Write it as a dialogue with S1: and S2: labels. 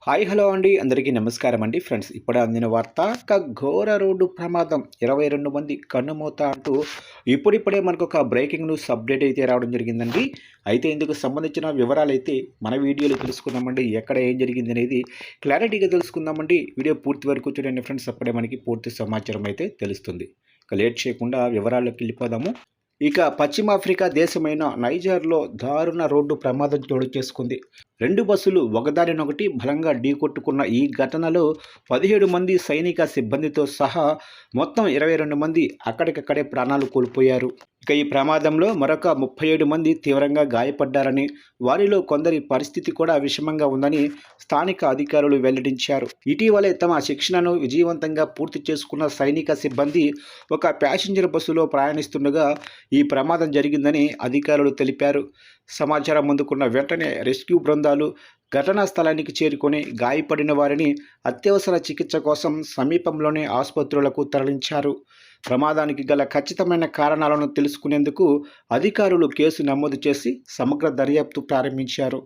S1: Hi hello అండి అందరికీ నమస్కారం అండి ఫ్రెండ్స్. ఇప్పుడే అందిన వార్త, ఒక ఘోర రోడ్డు ప్రమాదం, 22 మంది కన్నుమూత అంటూ ఇప్పుడిప్పుడే మనకు ఒక బ్రేకింగ్ న్యూస్ అప్డేట్ అయితే రావడం జరిగిందండి. అయితే ఇందుకు సంబంధించిన వివరాలు అయితే మన వీడియోలో తెలుసుకుందామండి. ఎక్కడ ఏం జరిగింది అనేది క్లారిటీగా తెలుసుకుందామండి. వీడియో పూర్తి వరకు చూడండి ఫ్రెండ్స్, అప్పుడే మనకి పూర్తి సమాచారం అయితే తెలుస్తుంది. ఇక లేట్ చేయకుండా వివరాల్లోకి వెళ్ళిపోదాము. ఇక పశ్చిమాఫ్రికా దేశమైన నైజర్లో దారుణ రోడ్డు ప్రమాదం చోటు చేసుకుంది. 2 బస్సులు ఒకదానినొకటి బలంగా ఢీకొట్టుకున్న ఈ ఘటనలో 17 మంది సైనిక సిబ్బందితో సహా మొత్తం 22 మంది అక్కడికక్కడే ప్రాణాలు కోల్పోయారు. ఇక ఈ ప్రమాదంలో మరొక 37 మంది తీవ్రంగా గాయపడ్డారని, వారిలో కొందరి పరిస్థితి కూడా విషమంగా ఉందని స్థానిక అధికారులు వెల్లడించారు. ఇటీవలే తమ శిక్షణను విజయవంతంగా పూర్తి చేసుకున్న సైనిక సిబ్బంది ఒక ప్యాసింజర్ బస్సులో ప్రయాణిస్తుండగా ఈ ప్రమాదం జరిగిందని అధికారులు తెలిపారు. సమాచారం అందుకున్న వెంటనే రెస్క్యూ బృందాలు ఘటనా స్థలానికి చేరుకొని గాయపడిన వారిని అత్యవసర చికిత్స కోసం సమీపంలోని ఆసుపత్రులకు తరలించారు. ప్రమాదానికి గల ఖచ్చితమైన కారణాలను తెలుసుకునేందుకు అధికారులు కేసు నమోదు చేసి సమగ్ర దర్యాప్తు ప్రారంభించారు.